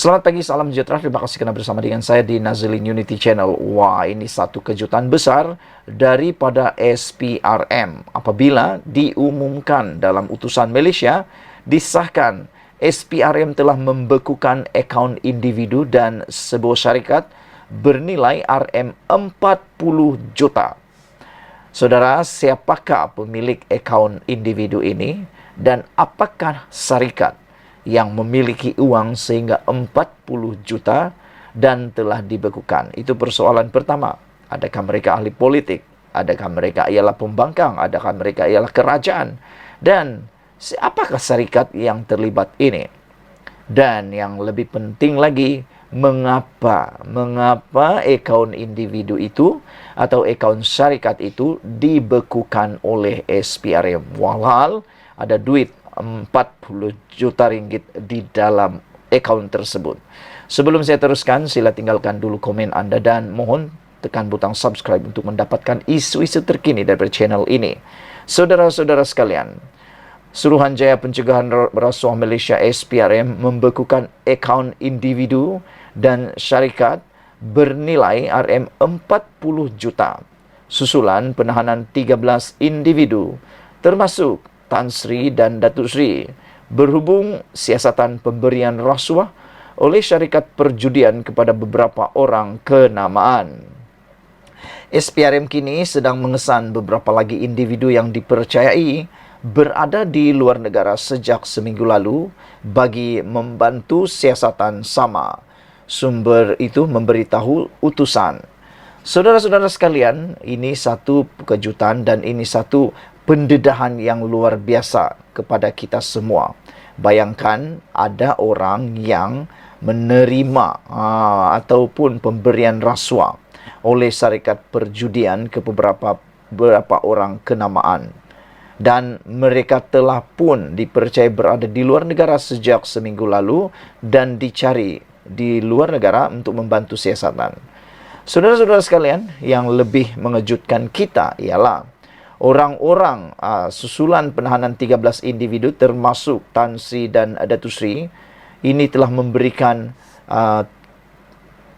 Selamat pagi, salam sejahtera. Terima kasih karena bersama dengan saya di Nazilin Unity Channel. Wah, ini satu kejutan besar daripada SPRM. Apabila diumumkan dalam utusan Malaysia, disahkan SPRM telah membekukan akaun individu dan sebuah syarikat bernilai RM40 juta. Saudara, siapakah pemilik akaun individu ini dan apakah syarikat yang memiliki uang sehingga 40 juta dan telah dibekukan? Itu persoalan pertama. Adakah mereka ahli politik? Adakah mereka ialah pembangkang? Adakah mereka ialah kerajaan? Dan apakah syarikat yang terlibat ini? Dan yang lebih penting lagi, mengapa akaun individu itu atau akaun syarikat itu dibekukan oleh SPRM? Walhal ada duit 40 juta ringgit di dalam akaun tersebut. Sebelum saya teruskan, sila tinggalkan dulu komen anda dan mohon tekan butang subscribe untuk mendapatkan isu-isu terkini dari channel ini. Saudara-saudara sekalian, Suruhanjaya Pencegahan Rasuah Malaysia SPRM membekukan akaun individu dan syarikat bernilai RM40 juta. Susulan penahanan 13 individu termasuk Tan Sri dan Datuk Sri berhubung siasatan pemberian rasuah oleh syarikat perjudian kepada beberapa orang kenamaan. SPRM kini sedang mengesan beberapa lagi individu yang dipercayai berada di luar negara sejak seminggu lalu bagi membantu siasatan sama. Sumber itu memberitahu utusan. Saudara-saudara sekalian, ini satu kejutan dan ini satu pendedahan yang luar biasa kepada kita semua. Bayangkan ada orang yang menerima ataupun pemberian rasuah oleh syarikat perjudian ke beberapa orang kenamaan. Dan mereka telah pun dipercayai berada di luar negara sejak seminggu lalu dan dicari di luar negara untuk membantu siasatan. Saudara-saudara sekalian, yang lebih mengejutkan kita ialah orang-orang susulan penahanan 13 individu termasuk Tan Sri dan Datuk Sri ini telah memberikan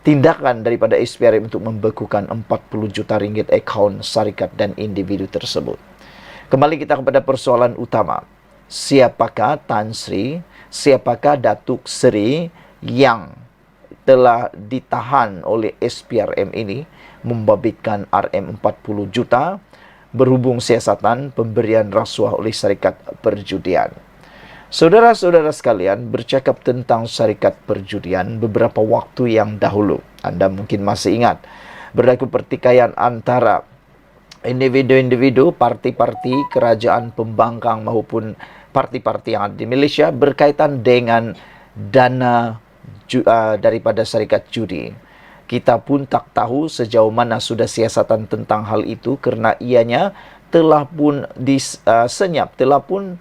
tindakan daripada SPRM untuk membekukan 40 juta ringgit akaun syarikat dan individu tersebut. Kembali kita kepada persoalan utama. Siapakah Tan Sri, siapakah Datuk Sri yang telah ditahan oleh SPRM ini membabitkan RM40 juta berhubung siasatan pemberian rasuah oleh syarikat perjudian. Saudara-saudara sekalian, bercakap tentang syarikat perjudian beberapa waktu yang dahulu, anda mungkin masih ingat, berlaku pertikaian antara individu-individu, parti-parti, kerajaan pembangkang maupun parti-parti yang ada di Malaysia berkaitan dengan dana daripada syarikat judi. Kita pun tak tahu sejauh mana sudah siasatan tentang hal itu kerana ianya telah pun disenyap, telah pun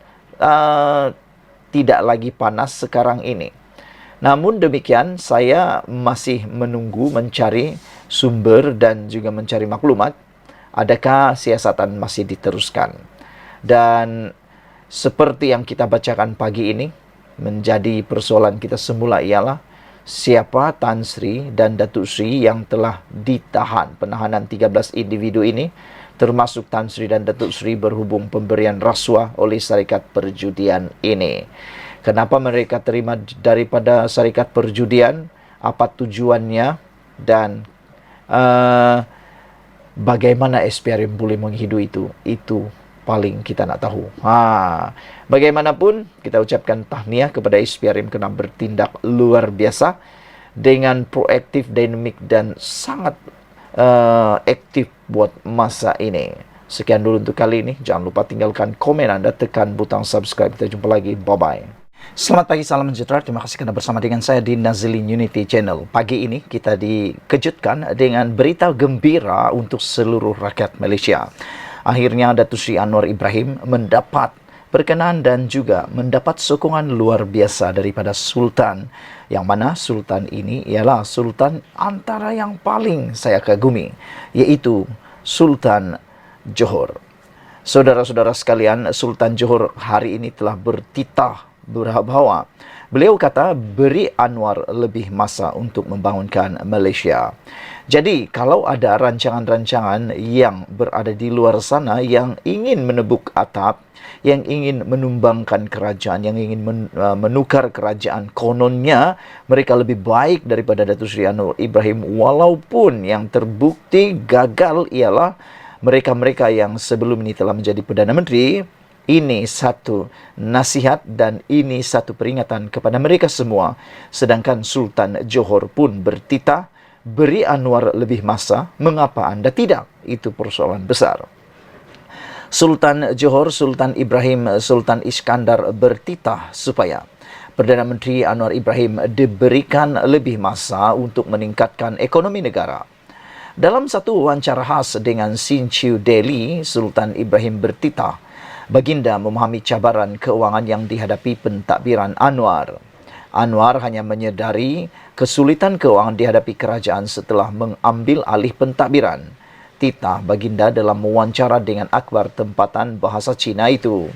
tidak lagi panas sekarang ini. Namun demikian, saya masih menunggu mencari sumber dan juga mencari maklumat adakah siasatan masih diteruskan. Dan seperti yang kita bacakan pagi ini, menjadi persoalan kita semula ialah siapa Tan Sri dan Datuk Sri yang telah ditahan penahanan 13 individu ini, termasuk Tan Sri dan Datuk Sri berhubung pemberian rasuah oleh syarikat perjudian ini. Kenapa mereka terima daripada syarikat perjudian? Apa tujuannya? Dan bagaimana SPRM boleh menghidu itu? Itu paling kita nak tahu. Bagaimanapun, kita ucapkan tahniah kepada SPRM kerana bertindak luar biasa dengan proaktif, dinamik dan sangat aktif buat masa ini. Sekian dulu untuk kali ini. Jangan lupa tinggalkan komen anda, tekan butang subscribe. Kita jumpa lagi. Bye-bye. Selamat pagi, salam sejahtera. Terima kasih kerana bersama dengan saya di Nazilin Unity Channel. Pagi ini kita dikejutkan dengan berita gembira untuk seluruh rakyat Malaysia. Akhirnya Datuk Sri Anwar Ibrahim mendapat perkenan dan juga mendapat sokongan luar biasa daripada Sultan. Yang mana Sultan ini ialah Sultan antara yang paling saya kagumi, iaitu Sultan Johor. Saudara-saudara sekalian, Sultan Johor hari ini telah bertitah bahwa beliau kata beri Anwar lebih masa untuk membangunkan Malaysia. Jadi kalau ada rancangan-rancangan yang berada di luar sana yang ingin menebuk atap, yang ingin menumbangkan kerajaan, yang ingin menukar kerajaan, kononnya mereka lebih baik daripada Datuk Seri Anwar Ibrahim, walaupun yang terbukti gagal ialah mereka-mereka yang sebelum ini telah menjadi Perdana Menteri. Ini satu nasihat dan ini satu peringatan kepada mereka semua. Sedangkan Sultan Johor pun bertitah, beri Anwar lebih masa, mengapa anda tidak? Itu persoalan besar. Sultan Johor, Sultan Ibrahim, Sultan Iskandar bertitah supaya Perdana Menteri Anwar Ibrahim diberikan lebih masa untuk meningkatkan ekonomi negara. Dalam satu wawancara khas dengan Sinchiu Daily, Sultan Ibrahim bertitah, baginda memahami cabaran keuangan yang dihadapi pentadbiran Anwar. Anwar hanya menyedari kesulitan keuangan dihadapi kerajaan setelah mengambil alih pentadbiran. Titah baginda dalam wawancara dengan akhbar tempatan bahasa Cina itu.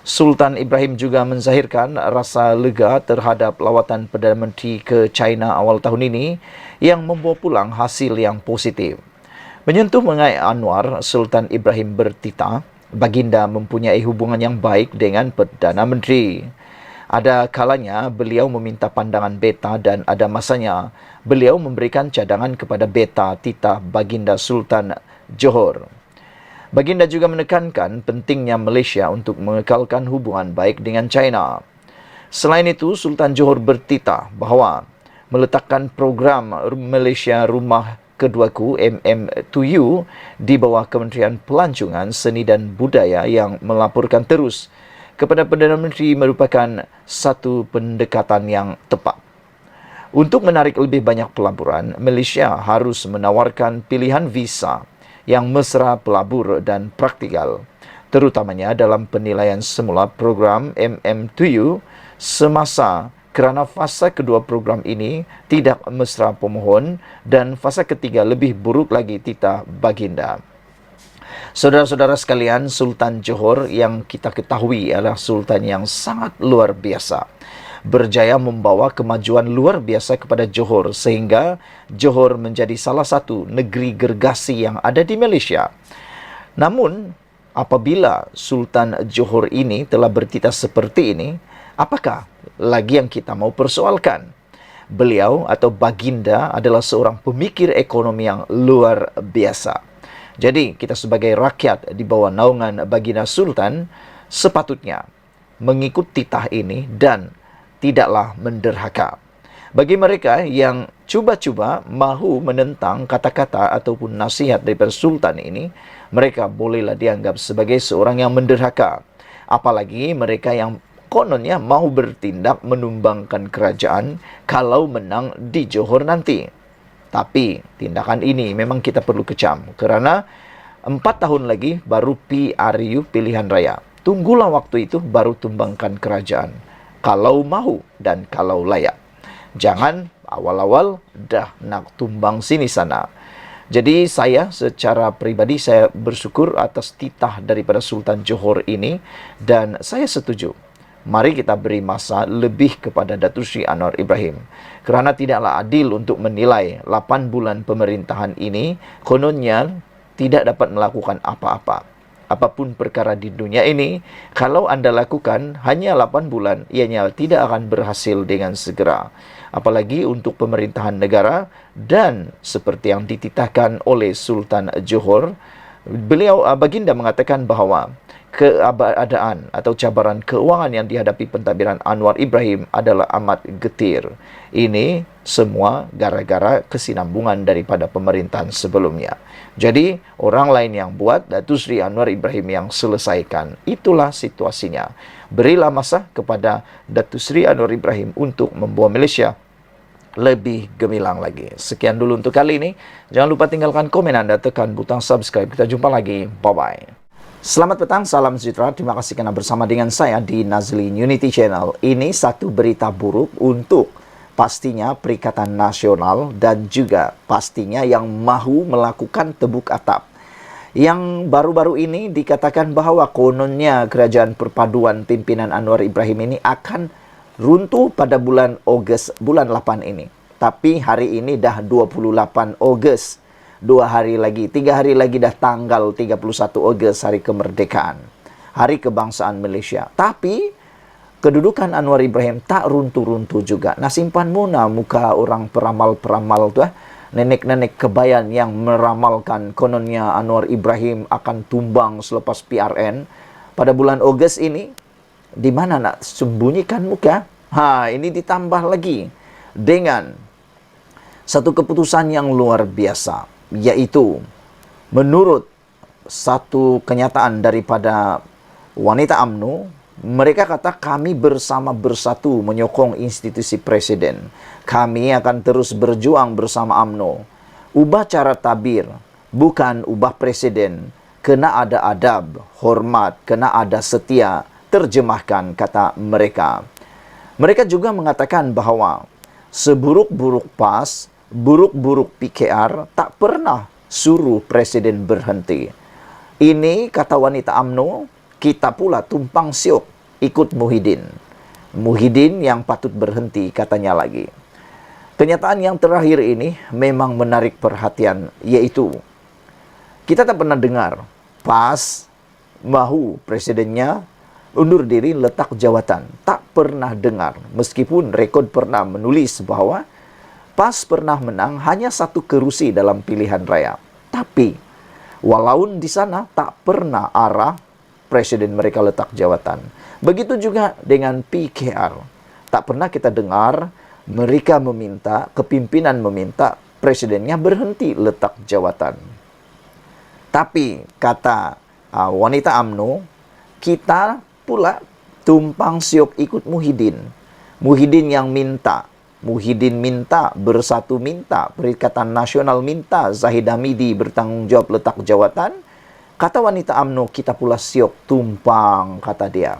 Sultan Ibrahim juga menzahirkan rasa lega terhadap lawatan Perdana Menteri ke China awal tahun ini yang membawa pulang hasil yang positif. Menyentuh mengenai Anwar, Sultan Ibrahim bertitah, baginda mempunyai hubungan yang baik dengan Perdana Menteri. Ada kalanya beliau meminta pandangan beta dan ada masanya beliau memberikan cadangan kepada beta, titah baginda Sultan Johor. Baginda juga menekankan pentingnya Malaysia untuk mengekalkan hubungan baik dengan China. Selain itu, Sultan Johor bertitah bahawa meletakkan program Malaysia Rumah Keduaku MM2U di bawah Kementerian Pelancongan, Seni dan Budaya yang melaporkan terus kepada Perdana Menteri merupakan satu pendekatan yang tepat. Untuk menarik lebih banyak pelaburan, Malaysia harus menawarkan pilihan visa yang mesra, pelabur dan praktikal, terutamanya dalam penilaian semula program MM2U semasa kerana fasa kedua program ini tidak mesra pemohon dan fasa ketiga lebih buruk lagi, titah baginda. Saudara-saudara sekalian, Sultan Johor yang kita ketahui adalah sultan yang sangat luar biasa, berjaya membawa kemajuan luar biasa kepada Johor sehingga Johor menjadi salah satu negeri gergasi yang ada di Malaysia. Namun, apabila Sultan Johor ini telah bertitah seperti ini, apakah lagi yang kita mau persoalkan? Beliau atau baginda adalah seorang pemikir ekonomi yang luar biasa. Jadi, kita sebagai rakyat di bawah naungan baginda Sultan sepatutnya mengikut titah ini dan tidaklah menderhaka. Bagi mereka yang cuba-cuba mahu menentang kata-kata ataupun nasihat daripada Sultan ini, mereka bolehlah dianggap sebagai seorang yang menderhaka. Apalagi mereka yang kononnya mahu bertindak menumbangkan kerajaan kalau menang di Johor nanti. Tapi tindakan ini memang kita perlu kecam kerana 4 tahun lagi baru PRU pilihan raya. Tunggulah waktu itu baru tumbangkan kerajaan. Kalau mahu dan kalau layak. Jangan awal-awal dah nak tumbang sini sana. Jadi saya secara pribadi saya bersyukur atas titah daripada Sultan Johor ini dan saya setuju. Mari kita beri masa lebih kepada Datuk Seri Anwar Ibrahim. Kerana tidaklah adil untuk menilai 8 bulan pemerintahan ini kononnya tidak dapat melakukan apa-apa. Apapun perkara di dunia ini, kalau anda lakukan hanya 8 bulan, ianya tidak akan berhasil dengan segera. Apalagi untuk pemerintahan negara dan seperti yang dititahkan oleh Sultan Johor, baginda mengatakan bahawa keadaan atau cabaran keuangan yang dihadapi pentadbiran Anwar Ibrahim adalah amat getir. Ini semua gara-gara kesinambungan daripada pemerintahan sebelumnya. Jadi, orang lain yang buat, Datuk Seri Anwar Ibrahim yang selesaikan. Itulah situasinya. Berilah masa kepada Datuk Seri Anwar Ibrahim untuk membawa Malaysia lebih gemilang lagi. Sekian dulu untuk kali ini. Jangan lupa tinggalkan komen anda, tekan butang subscribe. Kita jumpa lagi. Bye-bye. Selamat petang, salam sejahtera. Terima kasih kerana bersama dengan saya di Nazlin Unity Channel. Ini satu berita buruk untuk pastinya Perikatan Nasional dan juga pastinya yang mahu melakukan tebuk atap. Yang baru-baru ini dikatakan bahwa kononnya kerajaan perpaduan pimpinan Anwar Ibrahim ini akan runtuh pada bulan Ogos, bulan 8 ini. Tapi hari ini dah 28 Ogos. 3 hari lagi dah tanggal 31 Ogos, hari kemerdekaan. Hari kebangsaan Malaysia. Tapi kedudukan Anwar Ibrahim tak runtuh-runtuh juga. Nah, simpan muna muka orang peramal-peramal tu, nenek-nenek kebayan yang meramalkan kononnya Anwar Ibrahim akan tumbang selepas PRN pada bulan Ogos ini. Di mana nak sembunyikan muka? Ini ditambah lagi dengan satu keputusan yang luar biasa, yaitu menurut satu kenyataan daripada wanita UMNO, mereka kata kami bersatu menyokong institusi presiden. Kami akan terus berjuang bersama UMNO. Ubah cara tabir, bukan ubah presiden. Kena ada adab, hormat, kena ada setia. Terjemahkan, kata mereka. Mereka juga mengatakan bahawa seburuk-buruk PAS, buruk-buruk PKR tak pernah suruh presiden berhenti. Ini, kata wanita UMNO, kita pula tumpang siok ikut Muhyiddin. Muhyiddin yang patut berhenti, katanya lagi. Kenyataan yang terakhir ini memang menarik perhatian, yaitu kita tak pernah dengar PAS mahu presidennya undur diri letak jawatan. Tak pernah dengar, meskipun rekod pernah menulis bahawa PAS pernah menang hanya 1 kerusi dalam pilihan raya. Tapi walau di sana tak pernah arah presiden mereka letak jawatan. Begitu juga dengan PKR. Tak pernah kita dengar mereka meminta, kepimpinan meminta presidennya berhenti letak jawatan. Tapi kata wanita UMNO, kita pula tumpang siok ikut Muhyiddin. Muhyiddin yang minta. Muhyiddin minta, Bersatu minta, Perikatan Nasional minta, Zahid Hamidi bertanggungjawab letak jawatan. Kata wanita UMNO, kita pula siok tumpang, kata dia.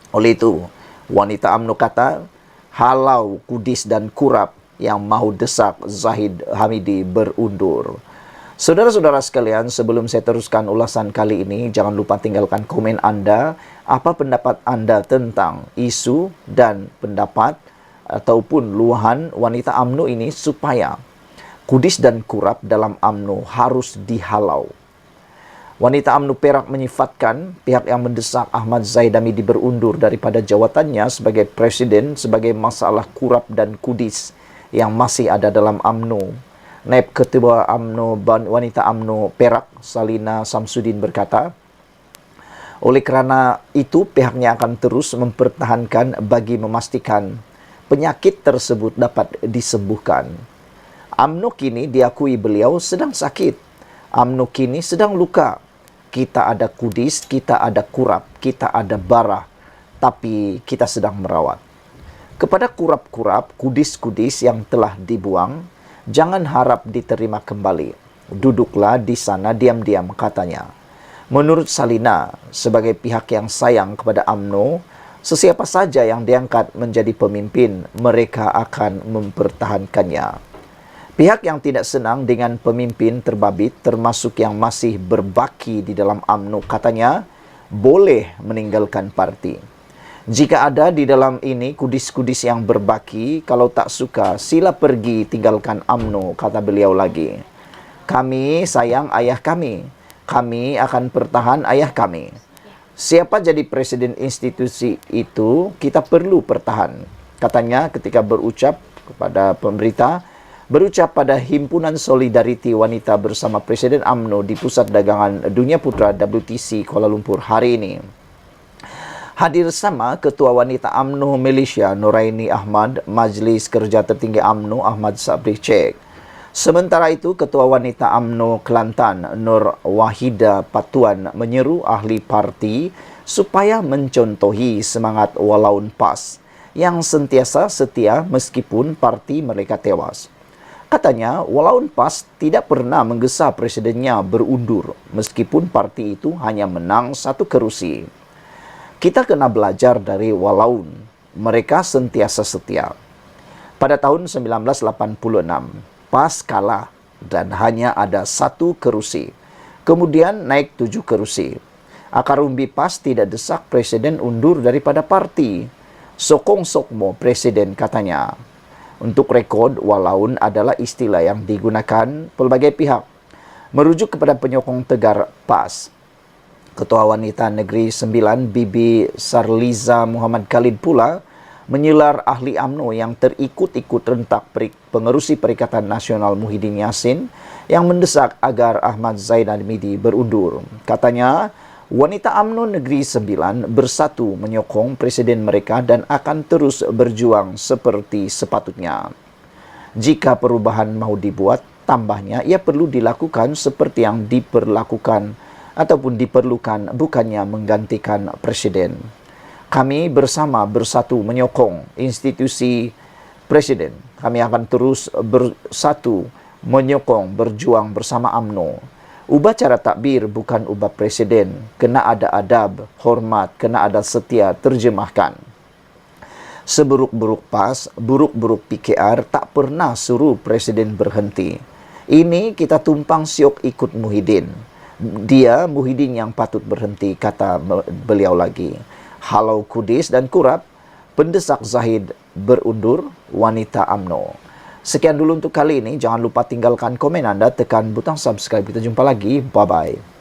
Oleh itu, wanita UMNO kata, halau Kudis dan Kurap yang mahu desak Zahid Hamidi berundur. Saudara-saudara sekalian, sebelum saya teruskan ulasan kali ini, jangan lupa tinggalkan komen Anda. Apa pendapat Anda tentang isu dan pendapat ataupun luahan wanita UMNO ini supaya Kudis dan Kurap dalam UMNO harus dihalau. Wanita UMNO Perak menyifatkan pihak yang mendesak Ahmad Zahid Hamidi berundur daripada jawatannya sebagai presiden sebagai masalah Kurap dan Kudis yang masih ada dalam UMNO. Naib Ketua UMNO Wanita UMNO Perak, Salina Samsudin berkata, oleh kerana itu pihaknya akan terus mempertahankan bagi memastikan penyakit tersebut dapat disembuhkan. UMNO kini diakui beliau sedang sakit. UMNO kini sedang luka. Kita ada Kudis, kita ada Kurap, kita ada Barah, tapi kita sedang merawat. Kepada Kurap-Kurap, Kudis-Kudis yang telah dibuang, jangan harap diterima kembali. Duduklah di sana diam-diam, katanya. Menurut Salina, sebagai pihak yang sayang kepada UMNO, sesiapa saja yang diangkat menjadi pemimpin, mereka akan mempertahankannya. Pihak yang tidak senang dengan pemimpin terbabit, termasuk yang masih berbaki di dalam UMNO, katanya, boleh meninggalkan parti. Jika ada di dalam ini kudis-kudis yang berbaki, kalau tak suka, sila pergi tinggalkan UMNO, kata beliau lagi. Kami sayang ayah kami. Kami akan pertahan ayah kami. Siapa jadi presiden institusi itu, kita perlu pertahan. Katanya ketika berucap kepada pemberita, berucap pada Himpunan Solidariti Wanita bersama Presiden UMNO di Pusat Dagangan Dunia Putra WTC Kuala Lumpur hari ini. Hadir sama Ketua Wanita UMNO Malaysia Noraini Ahmad, Majlis Kerja Tertinggi UMNO Ahmad Sabri Cek. Sementara itu, Ketua Wanita UMNO Kelantan Nur Wahida Patuan menyeru ahli parti supaya mencontohi semangat walaun PAS yang sentiasa setia meskipun parti mereka tewas. Katanya, walaupun PAS tidak pernah menggesa presidennya berundur, meskipun parti itu hanya menang 1 kerusi. Kita kena belajar dari walaupun mereka sentiasa setia. Pada tahun 1986, PAS kalah dan hanya ada 1 kerusi. Kemudian naik 7 kerusi. Akar umbi PAS tidak desak Presiden undur daripada parti. Sokong sokmo Presiden katanya. Untuk rekod, walaun adalah istilah yang digunakan pelbagai pihak. Merujuk kepada penyokong tegar PAS, Ketua Wanita Negeri Sembilan Bibi Sarliza Muhammad Khalid pula menyelar ahli UMNO yang terikut-ikut rentak pengerusi Perikatan Nasional Muhyiddin Yassin yang mendesak agar Ahmad Zaidan Midi berundur. Katanya, wanita UMNO Negeri Sembilan bersatu menyokong presiden mereka dan akan terus berjuang seperti sepatutnya. Jika perubahan mau dibuat, tambahnya ia perlu dilakukan seperti yang diperlakukan ataupun diperlukan, bukannya menggantikan presiden. Kami bersatu menyokong institusi presiden. Kami akan terus bersatu menyokong, berjuang bersama UMNO. Ubah cara takbir bukan ubah presiden. Kena ada adab, hormat, kena ada setia, terjemahkan. Seburuk-buruk PAS, buruk-buruk PKR tak pernah suruh presiden berhenti. Ini kita tumpang siok ikut Muhyiddin. Dia Muhyiddin yang patut berhenti, kata beliau lagi. Halau Kudis dan Kurap, pendesak Zahid berundur, wanita UMNO. Sekian dulu untuk kali ini. Jangan lupa tinggalkan komen anda, tekan butang subscribe. Kita jumpa lagi. Bye-bye.